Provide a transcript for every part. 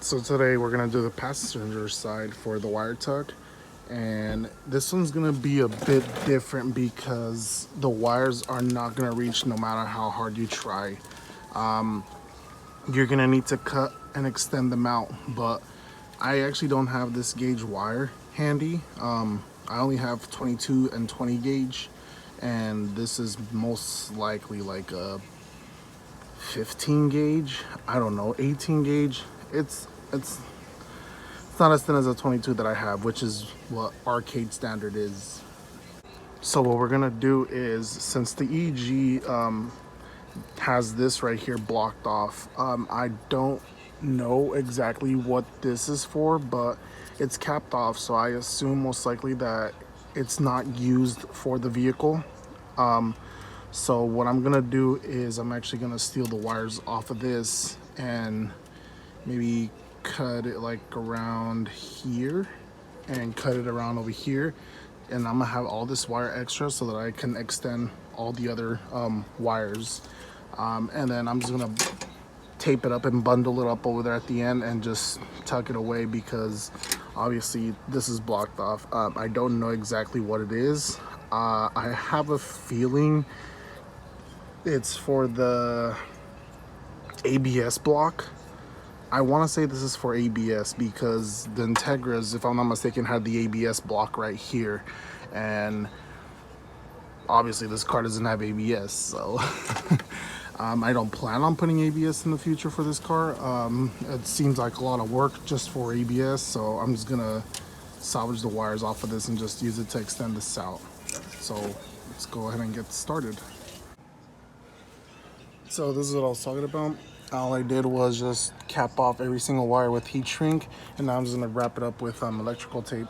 So today we're gonna do the passenger side for the wire tuck, and this one's gonna be a bit different because the wires are not gonna reach no matter how hard you try. You're gonna need to cut and extend them out, but I actually don't have this gauge wire handy. I only have 22 and 20 gauge, and this is most likely like a 15 gauge. I don't know, 18 gauge. It's not as thin as a 22 that I have, which is what arcade standard is. So what we're gonna do is, since the EG has this right here blocked off, I don't know exactly what this is for, but it's capped off, so I assume most likely that it's not used for the vehicle. So what I'm gonna do is I'm actually gonna steal the wires off of this and maybe cut it like around here and cut it around over here, and I'm gonna have all this wire extra so that I can extend all the other wires, and then I'm just gonna tape it up and bundle it up over there at the end and just tuck it away, because obviously this is blocked off. I don't know exactly what it is. I have a feeling it's for the ABS block. I want to say this is for ABS because the Integras, if I'm not mistaken, had the ABS block right here, and obviously this car doesn't have ABS, so I don't plan on putting ABS in the future for this car. It seems like a lot of work just for ABS, so I'm just gonna salvage the wires off of this and just use it to extend this out. So let's go ahead and get started. So this is what I was talking about. All I did was just cap off every single wire with heat shrink, and now I'm just gonna wrap it up with electrical tape.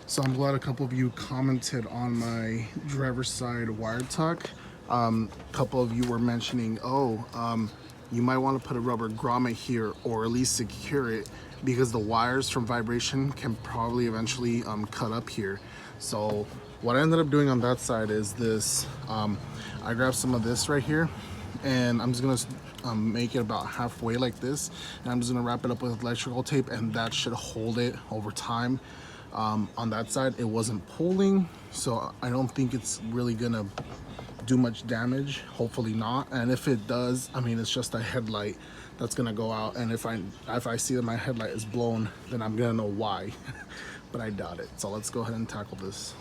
So I'm glad a couple of you commented on my driver's side wire tuck. A couple of you were mentioning, you might want to put a rubber grommet here, or at least secure it, because the wires from vibration can probably eventually cut up here. So what I ended up doing on that side is this. I grabbed some of this right here, and I'm just gonna make it about halfway like this, and I'm just gonna wrap it up with electrical tape, and that should hold it over time. On that side it wasn't pulling, so I don't think it's really gonna do much damage, hopefully not. And if it does, I mean, it's just a headlight that's gonna go out, and if I see that my headlight is blown, then I'm gonna know why. But I doubt it. So let's go ahead and tackle this.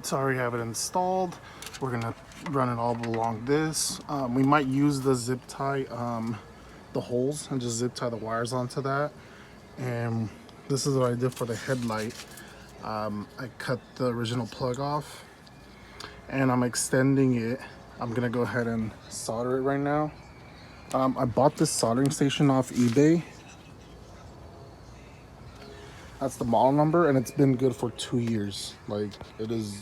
So I already have it installed. We're gonna run it all along this. We might use the zip tie, the holes, and just zip tie the wires onto that. And this is what I did for the headlight. I cut the original plug off, and I'm extending it. I'm gonna go ahead and solder it right now. I bought this soldering station off eBay. That's the model number, and it's been good for 2 years. Like, it is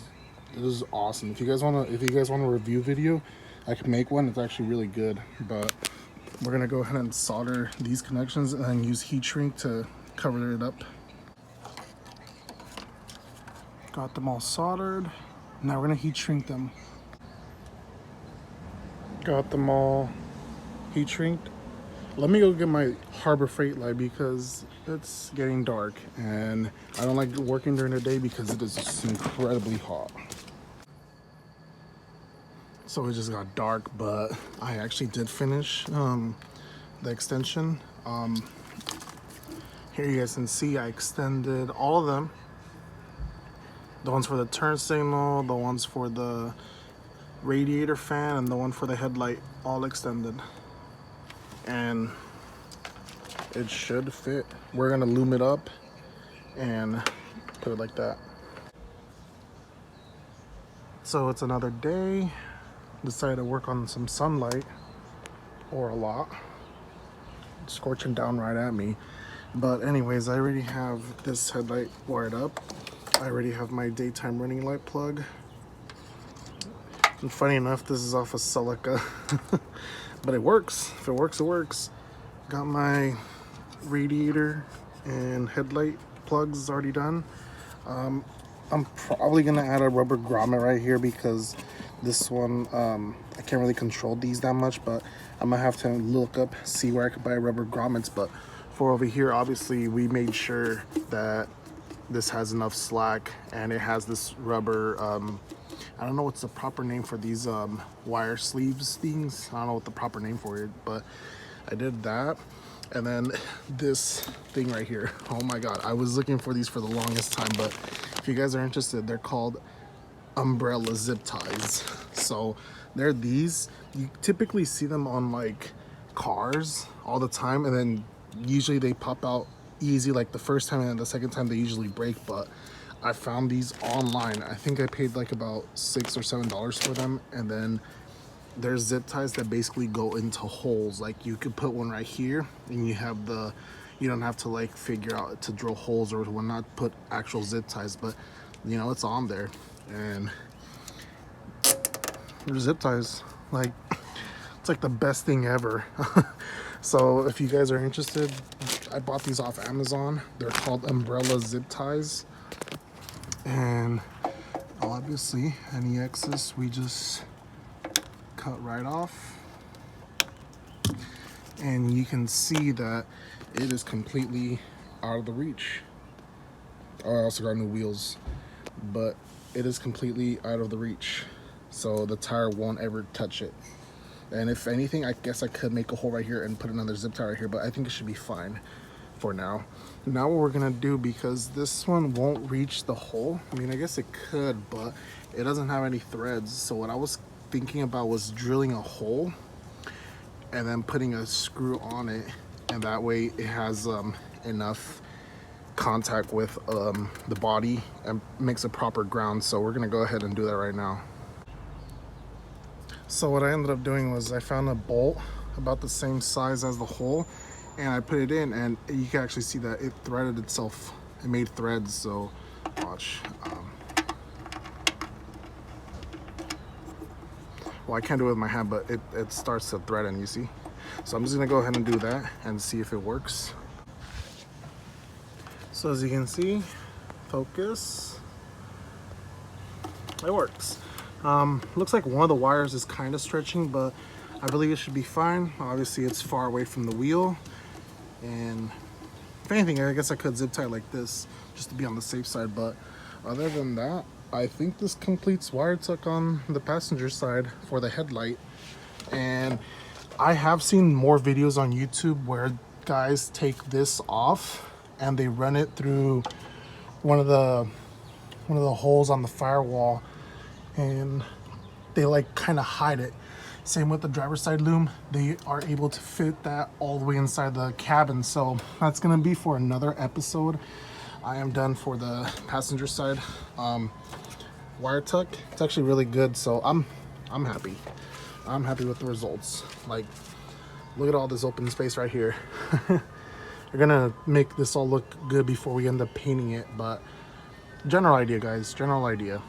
awesome. If you guys want a review video, I can make one. It's actually really good. But we're gonna go ahead and solder these connections and then use heat shrink to cover it up. Got them all soldered. Now we're gonna heat shrink them. Got them all heat shrinked. Let me go get my Harbor Freight light because it's getting dark, and I don't like working during the day because it is just incredibly hot. So it just got dark, but I actually did finish the extension. Here you guys can see I extended all of them. The ones for the turn signal, the ones for the radiator fan, and the one for the headlight, all extended. And it should fit. We're gonna loom it up and put it like that. So it's another day. Decided to work on some sunlight, or a lot. It's scorching down right at me. But anyways, I already have this headlight wired up. I already have my daytime running light plug. And funny enough, this is off a Celica. But it works. If it works, it works. Got my radiator and headlight plugs already done. I'm probably gonna add a rubber grommet right here because This one, I can't really control these that much, but I'm gonna have to look up, see where I could buy rubber grommets. But for over here, obviously we made sure that this has enough slack, and it has this rubber, I don't know what's the proper name for these wire sleeves things. I don't know what the proper name for it, but I did that. And then this thing right here, oh my god, I was looking for these for the longest time, but if you guys are interested, they're called umbrella zip ties. So they're these, you typically see them on like cars all the time, and then usually they pop out easy like the first time, and then the second time they usually break. But I found these online. I think I paid like about $6 or $7 for them, and then there's zip ties that basically go into holes. Like you could put one right here, and you have the, you don't have to like figure out to drill holes or whatnot, put actual zip ties, but you know, it's on there. And there's zip ties, like it's like the best thing ever. So if you guys are interested, I bought these off Amazon. They're called umbrella zip ties, and obviously any excess we just cut right off, and you can see that it is completely out of the reach. Oh, I also got new wheels, but it is completely out of the reach, so the tire won't ever touch it. And if anything, I guess I could make a hole right here and put another zip tie right here, but I think it should be fine for now. Now what we're gonna do, because this one won't reach the hole, I mean, I guess it could, but it doesn't have any threads. So what I was thinking about was drilling a hole and then putting a screw on it, and that way it has enough contact with the body and makes a proper ground. So we're gonna go ahead and do that right now. So what I ended up doing was I found a bolt about the same size as the hole, and I put it in, and you can actually see that it threaded itself. It made threads. So watch. Well, I can't do it with my hand, but it starts to thread, you see. So I'm just gonna go ahead and do that and see if it works. So as you can see, focus, it works. Looks like one of the wires is kind of stretching, but I believe it should be fine. Obviously it's far away from the wheel, and if anything, I guess I could zip tie like this just to be on the safe side. But other than that, I think this completes wire tuck on the passenger side for the headlight. And I have seen more videos on YouTube where guys take this off and they run it through one of the holes on the firewall, and they like kind of hide it. Same with the driver's side loom, they are able to fit that all the way inside the cabin. So that's gonna be for another episode. I am done for the passenger side wire tuck. It's actually really good, so I'm happy. I'm happy with the results. Like, look at all this open space right here. We're gonna make this all look good before we end up painting it, but general idea, guys, general idea.